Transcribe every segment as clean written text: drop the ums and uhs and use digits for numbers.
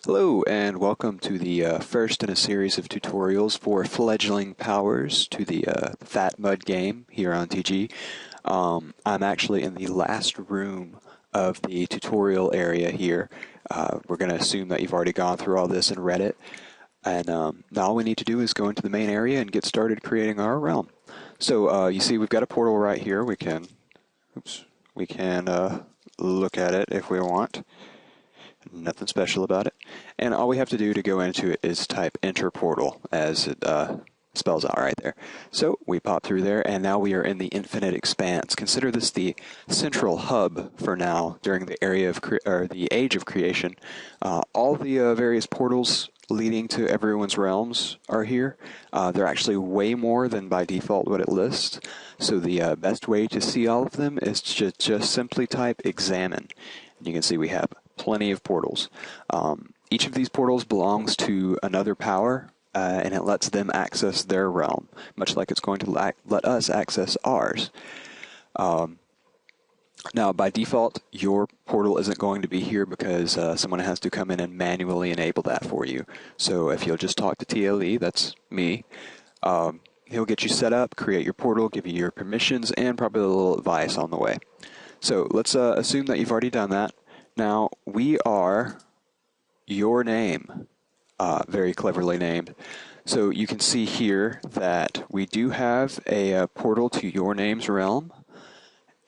Hello and welcome to the first in a series of tutorials for fledgling powers to the FatMUD game here on TG. I'm actually in the last room of the tutorial area here. We're going to assume that you've already gone through all this and read it. And now all we need to do is go into the main area and get started creating our realm. So you see we've got a portal right here. We can look at it if we want. Nothing special about it. And all we have to do to go into it is type enter portal as it spells out right there. So we pop through there and now we are in the infinite expanse. Consider this the central hub for now during the area of the age of creation. All the various portals leading to everyone's realms are here. They're actually way more than by default what it lists. So the best way to see all of them is to just simply type examine. And you can see we have plenty of portals. Each of these portals belongs to another power, and it lets them access their realm, much like it's going to let us access ours. Now, by default, your portal isn't going to be here because someone has to come in and manually enable that for you. So if you'll just talk to TLE, that's me, he'll get you set up, create your portal, give you your permissions, and probably a little advice on the way. So let's assume that you've already done that. Now, we are your name, very cleverly named. So you can see here that we do have a portal to your name's realm,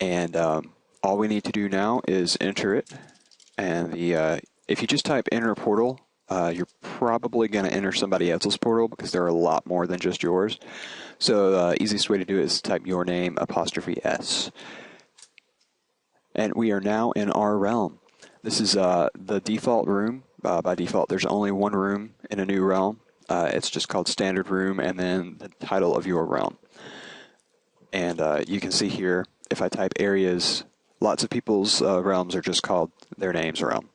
and all we need to do now is enter it. And if you just type enter portal, you're probably going to enter somebody else's portal because there are a lot more than just yours. So the easiest way to do it is type your name 'S. And we are now in our realm. This is the default room. By default, there's only one room in a new realm. It's just called standard room and then the title of your realm. And you can see here, if I type areas, lots of people's realms are just called their name's realm.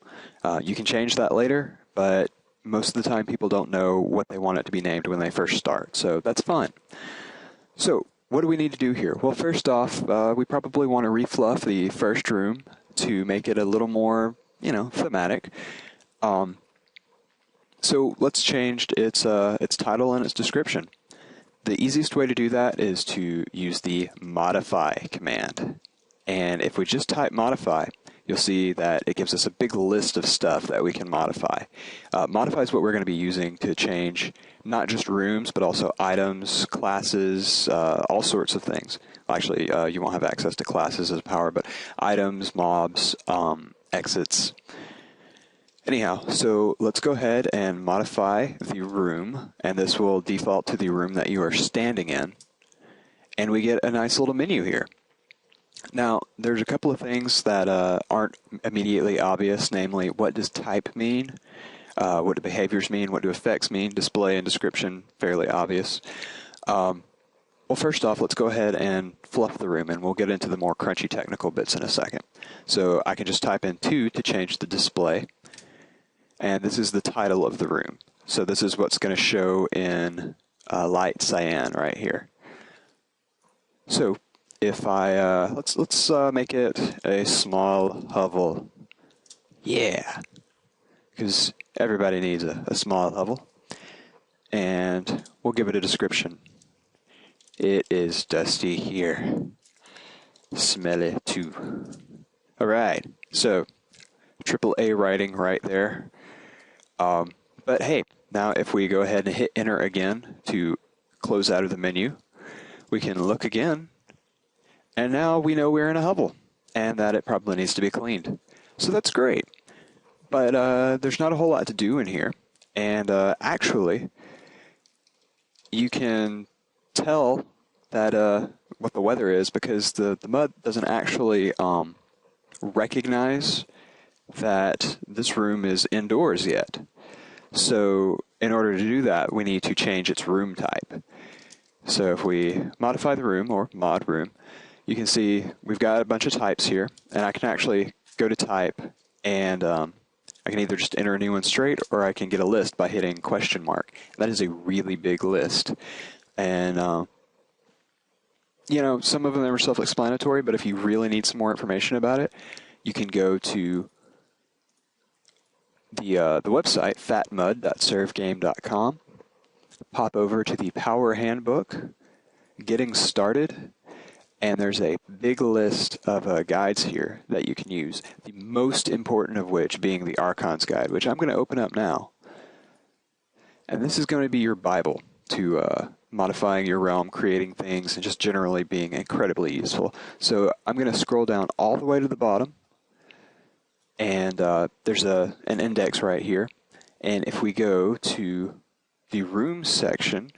You can change that later, but most of the time people don't know what they want it to be named when they first start. So that's fine. So what do we need to do here? Well, first off, we probably want to refluff the first room to make it a little more, thematic. So let's change its title and its description. The easiest way to do that is to use the modify command. And if we just type modify, you'll see that it gives us a big list of stuff that we can modify. Modify is what we're going to be using to change not just rooms, but also items, classes, all sorts of things. Actually, you won't have access to classes as power, but items, mobs, exits. Anyhow, so let's go ahead and modify the room, and this will default to the room that you are standing in. And we get a nice little menu here. Now, there's a couple of things that aren't immediately obvious, namely, what does type mean? What do behaviors mean? What do effects mean? Display and description, fairly obvious. Well, first off, let's go ahead and fluff the room, and we'll get into the more crunchy technical bits in a second. So I can just type in 2 to change the display, and this is the title of the room. So this is what's going to show in light cyan right here. So if I let's make it a small hovel, yeah, because everybody needs a small hovel, and we'll give it a description. It is dusty here. Smelly too. All right, so AAA writing right there. But hey, now if we go ahead and hit enter again to close out of the menu, we can look again, and now we know we're in a hovel and that it probably needs to be cleaned. So that's great. But there's not a whole lot to do in here, and actually, you can tell that what the weather is because the mud doesn't actually recognize that this room is indoors yet. So in order to do that, we need to change its room type. So if we modify the room, or mod room, you can see we've got a bunch of types here, and I can actually go to type, and I can either just enter a new one straight, or I can get a list by hitting question mark. That is a really big list. And some of them are self-explanatory, but if you really need some more information about it, you can go to the website, fatmud.servegame.com. Pop over to the Power Handbook, Getting Started, and there's a big list of guides here that you can use, the most important of which being the Archons Guide, which I'm going to open up now. And this is going to be your Bible to modifying your realm, creating things, and just generally being incredibly useful. So I'm going to scroll down all the way to the bottom, and there's an index right here. And if we go to the room section,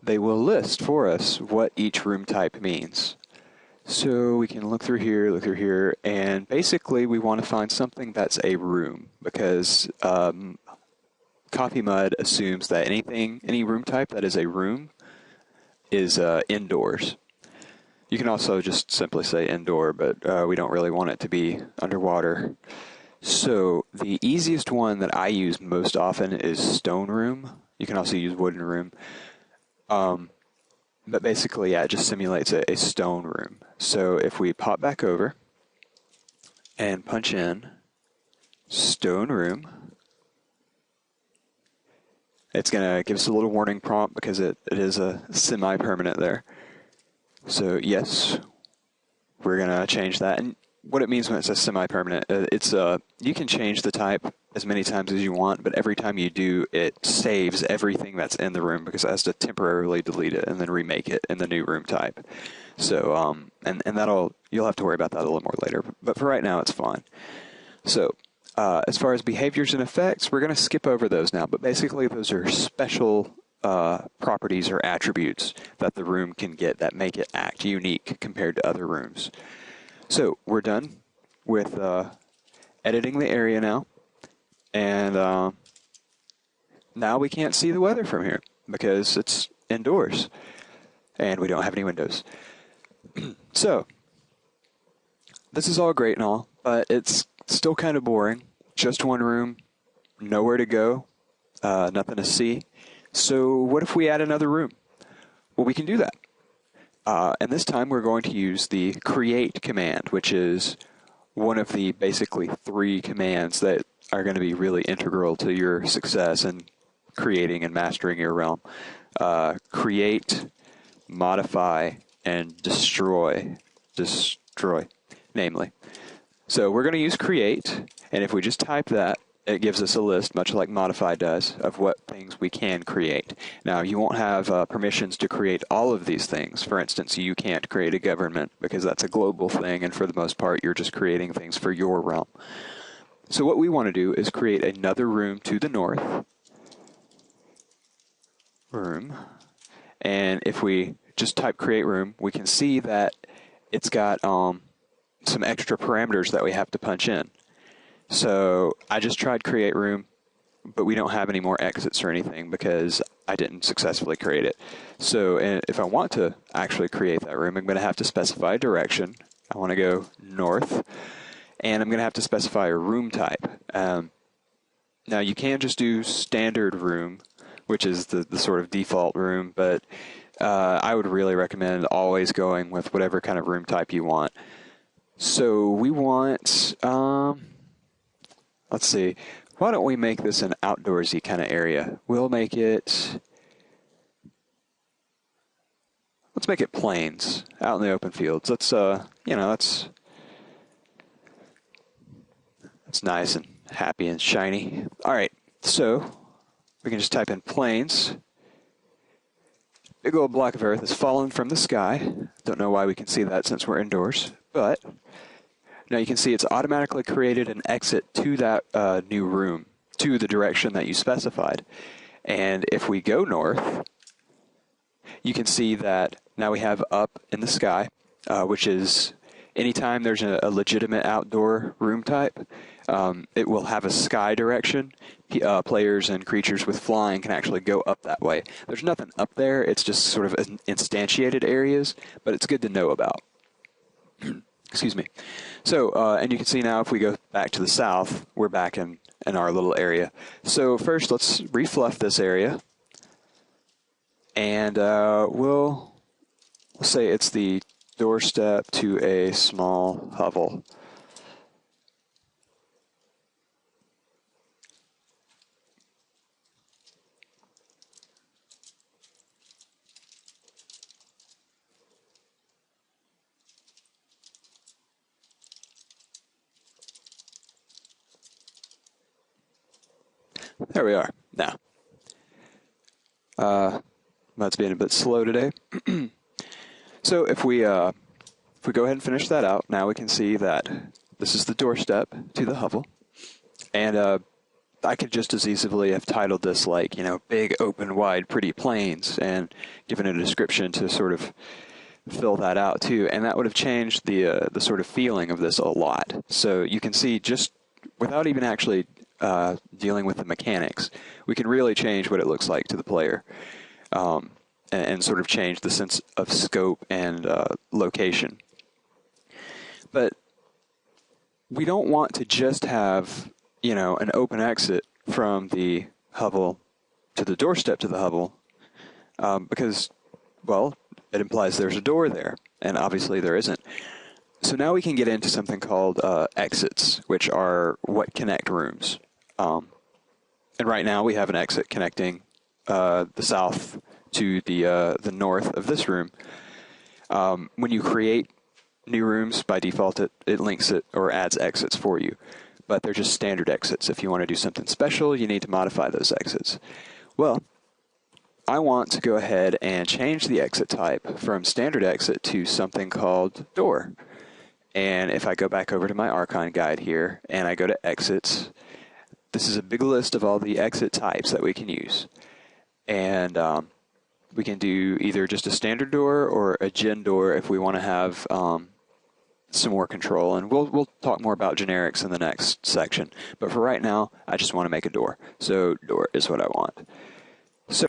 they will list for us what each room type means. So we can look through here, and basically we want to find something that's a room, because FatMUD assumes that any room type that is a room is indoors. You can also just simply say indoor, but we don't really want it to be underwater. So the easiest one that I use most often is stone room. You can also use wooden room. But basically, yeah, it just simulates a stone room. So if we pop back over and punch in stone room, it's going to give us a little warning prompt because it is a semi-permanent there. So yes, we're going to change that. And what it means when it says semi-permanent, you can change the type as many times as you want, but every time you do, it saves everything that's in the room because it has to temporarily delete it and then remake it in the new room type. So, and you'll have to worry about that a little more later, but for right now, it's fine. So, as far as behaviors and effects, we're going to skip over those now, but basically those are special properties or attributes that the room can get that make it act unique compared to other rooms. So we're done with editing the area now, and now we can't see the weather from here because it's indoors and we don't have any windows. So this is all great and all, but it's still kind of boring. Just one room, nowhere to go, nothing to see. So what if we add another room? Well, we can do that. And this time we're going to use the create command, which is one of the basically 3 commands that are going to be really integral to your success in creating and mastering your realm. Create, modify, and destroy. Destroy, namely. So we're going to use create, and if we just type that, it gives us a list, much like modify does, of what things we can create. Now, you won't have permissions to create all of these things. For instance, you can't create a government because that's a global thing, and for the most part, you're just creating things for your realm. So what we want to do is create another room to the north. Room. And if we just type create room, we can see that it's got some extra parameters that we have to punch in. So I just tried create room, but we don't have any more exits or anything because I didn't successfully create it. So if I want to actually create that room, I'm going to have to specify a direction. I want to go north, and I'm going to have to specify a room type. Now you can just do standard room, which is the sort of default room, but I would really recommend always going with whatever kind of room type you want. So we want... let's see, why don't we make this an outdoorsy kind of area? We'll make it, let's make it plains, out in the open fields. Let's, that's nice and happy and shiny. All right, so we can just type in plains. Big old block of earth has fallen from the sky. Don't know why we can see that since we're indoors, but... Now you can see it's automatically created an exit to that new room, to the direction that you specified. And if we go north, you can see that now we have up in the sky, which is anytime there's a legitimate outdoor room type, it will have a sky direction. Players and creatures with flying can actually go up that way. There's nothing up there. It's just sort of instantiated areas, but it's good to know about. Excuse me. So, and you can see now if we go back to the south, we're back in our little area. So first, let's refluff this area. And we'll say it's the doorstep to a small hovel. There we are. Now, that's being a bit slow today. So if we go ahead and finish that out, now we can see that this is the doorstep to the hovel. And I could just as easily have titled this like, big, open, wide, pretty plains, and given it a description to sort of fill that out too. And that would have changed the sort of feeling of this a lot. So you can see, just without even actually dealing with the mechanics, we can really change what it looks like to the player, and sort of change the sense of scope and location. But we don't want to just have, an open exit from the hovel to the doorstep to the hovel, because, well, it implies there's a door there, and obviously there isn't. So now we can get into something called exits, which are what connect rooms. And right now we have an exit connecting the south to the north of this room. When you create new rooms, by default it links it or adds exits for you. But they're just standard exits. If you want to do something special, you need to modify those exits. Well, I want to go ahead and change the exit type from standard exit to something called door. And if I go back over to my Archon guide here, and I go to exits, this is a big list of all the exit types that we can use. And we can do either just a standard door or a gen door if we want to have some more control. And we'll talk more about generics in the next section. But for right now, I just want to make a door. So door is what I want.